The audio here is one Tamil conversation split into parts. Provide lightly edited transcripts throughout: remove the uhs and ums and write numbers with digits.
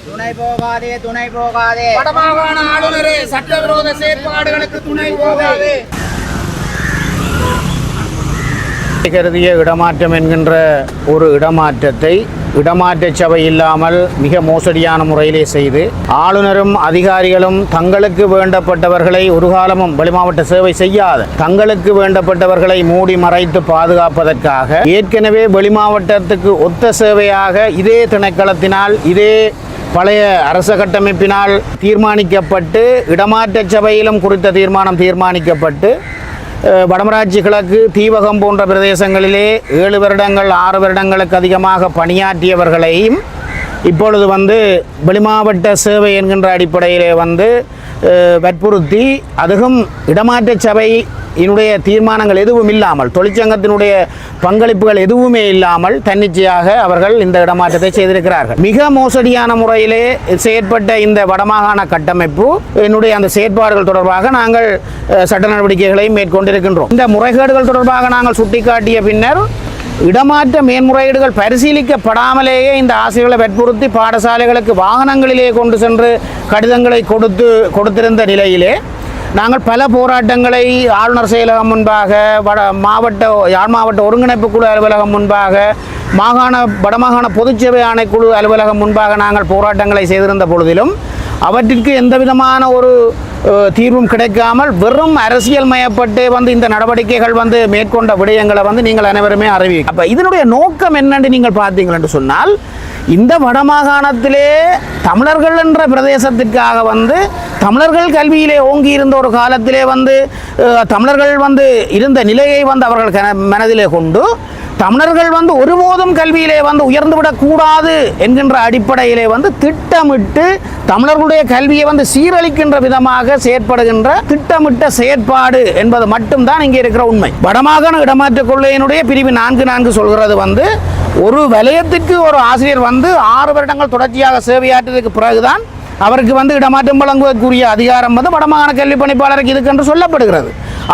துணை போகாதே வடமாகாண ஆளுநரே சட்டவிரோத செயற்பாடுகளுக்கு துணை போகாதே. கருதிய இடமாற்றம் என்கின்ற ஒரு இடமாற்றத்தை இடமாற்ற சபை இல்லாமல் மிக மோசடியான முறையிலே செய்து ஆளுநரும் அதிகாரிகளும் தங்களுக்கு வேண்டப்பட்டவர்களை ஒரு காலமும் வெளிமாவட்ட சேவை செய்யாத தங்களுக்கு வேண்டப்பட்டவர்களை மூடி மறைத்து பாதுகாப்பதற்காக ஏற்கனவே வெளிமாவட்டத்துக்கு ஒத்த சேவையாக இதே திணைக்களத்தினால் இதே பழைய அரச கட்டமைப்பினால் தீர்மானிக்கப்பட்டு இடமாற்ற சபையிலும் குறித்த தீர்மானம் தீர்மானிக்கப்பட்டு வடமராட்சி கிழக்கு தீவகம் போன்ற பிரதேசங்களிலே 7 வருடங்கள் 6 வருடங்களுக்கு அதிகமாக பணியாற்றியவர்களையும் இப்பொழுது வெளிமாவட்ட சேவை என்கின்ற அடிப்படையிலே வற்புறுத்தி அதுவும் இடமாற்ற சபையினுடைய தீர்மானங்கள் எதுவும் இல்லாமல் தொழிற்சங்கத்தினுடைய பங்களிப்புகள் எதுவுமே இல்லாமல் தன்னிச்சையாக அவர்கள் இந்த இடமாற்றத்தை செய்திருக்கிறார்கள். மிக மோசடியான முறையிலே செயற்பட்ட இந்த வடமாகாண கட்டமைப்பு என்னுடைய அந்த செயற்பாடுகள் தொடர்பாக நாங்கள் சட்ட நடவடிக்கைகளை மேற்கொண்டிருக்கின்றோம். இந்த முறைகேடுகள் தொடர்பாக நாங்கள் சுட்டிக்காட்டிய பின்னர் இடமாற்ற மேன்முறையீடுகள் பரிசீலிக்கப்படாமலேயே இந்த ஆசிரியர்களை வற்புறுத்தி பாடசாலைகளுக்கு வாகனங்களிலே கொண்டு சென்று கடிதங்களை கொடுத்திருந்த நிலையிலே நாங்கள் பல போராட்டங்களை ஆளுநர் செயலகம் முன்பாக யாழ் மாவட்ட ஒருங்கிணைப்பு குழு அலுவலகம் முன்பாக வடமாகாண பொதுச்சேவை ஆணைக்குழு அலுவலகம் முன்பாக நாங்கள் போராட்டங்களை செய்திருந்த பொழுதிலும் அவற்றிற்கு எந்த விதமான ஒரு தீர்வும் கிடைக்காமல் வெறும் அரசியல் மயப்பட்டு இந்த நடவடிக்கைகள் மேற்கொண்ட விடயங்களை நீங்கள் அனைவருமே அறிவிக்கும். அப்போ இதனுடைய நோக்கம் என்னென்று நீங்கள் பார்த்தீங்கள் என்று சொன்னால் இந்த வடமாகாணத்திலே தமிழர்கள் என்ற பிரதேசத்திற்காக தமிழர்கள் கல்வியிலே ஓங்கி இருந்த ஒரு காலத்திலே தமிழர்கள் இருந்த நிலையை அவர்கள் மனதிலே கொண்டு தமிழர்கள் ஒருபோதும் கல்வியிலே உயர்ந்துவிடக்கூடாது என்கின்ற அடிப்படையிலே திட்டமிட்டு தமிழர்களுடைய கல்வியை சீரழிக்கின்ற விதமாக செயற்படுகின்ற திட்டமிட்ட செயற்பாடு என்பது மட்டும்தான் இங்கே இருக்கிற உண்மை. வடமாகாண இடமாற்ற கொள்கையினுடைய பிரிவு 4 சொல்கிறது ஒரு வலயத்திற்கு ஒரு ஆசிரியர் 6 வருடங்கள் தொடர்ச்சியாக சேவையாற்றியதற்கு பிறகுதான் அவருக்கு இடமாற்றம் வழங்குவதற்குரிய அதிகாரம் வடமாகாண கல்வி பணிப்பாளருக்கு இருக்கு என்று சொல்லப்படுகிறது.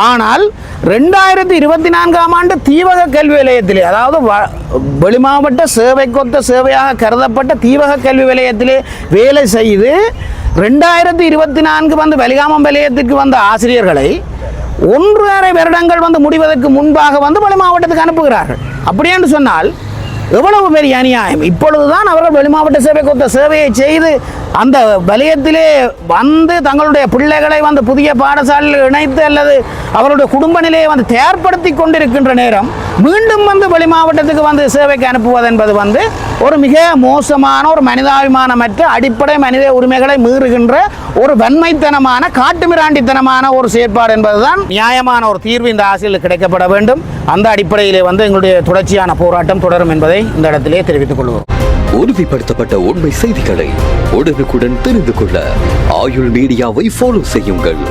ஆனால் 2024ஆம் ஆண்டு தீவக கல்வி நிலையத்திலே, அதாவது வெளிமாவட்ட சேவைக்கொத்த சேவையாக கருதப்பட்ட தீவக கல்வி நிலையத்திலே வேலை செய்து 2024 வெளிகாமம் நிலையத்திற்கு ஆசிரியர்களை 1.5 வருடங்கள் முடிவதற்கு முன்பாக வெளி மாவட்டத்துக்கு அனுப்புகிறார்கள். அப்படி என்று சொன்னால் எவ்வளவு பெரிய அநியாயம். இப்பொழுதுதான் அவர்கள் வெளிமாவட்ட சேவைக்கொத்த சேவையை செய்து அந்த வலயத்திலே தங்களுடைய பிள்ளைகளை புதிய பாடசாலையில் இணைத்து அல்லது அவருடைய குடும்ப நிலையை தயார்படுத்தி கொண்டிருக்கின்ற நேரம் மீண்டும் வெளி மாவட்டத்துக்கு சேவைக்கு அனுப்புவது என்பது ஒரு மிக மோசமான ஒரு மனிதாபிமானமற்ற அடிப்படை மனித உரிமைகளை மீறுகின்ற ஒரு வன்மைத்தனமான காட்டுமிராண்டித்தனமான ஒரு செயற்பாடு என்பதுதான் நியாயமான ஒரு தீர்வு இந்த ஆசிரியர்களுக்கு கிடைக்கப்பட வேண்டும். அந்த அடிப்படையிலே எங்களுடைய தொடர்ச்சியான போராட்டம் தொடரும் என்பதை இந்த இடத்திலே தெரிவித்துக் கொள்வோம். உறுதிப்படுத்தப்பட்ட உண்மை செய்திகளை உடனுக்குடன் தெரிந்து கொள்ள ஆயுள் மீடியாவை ஃபாலோ செய்யுங்கள்.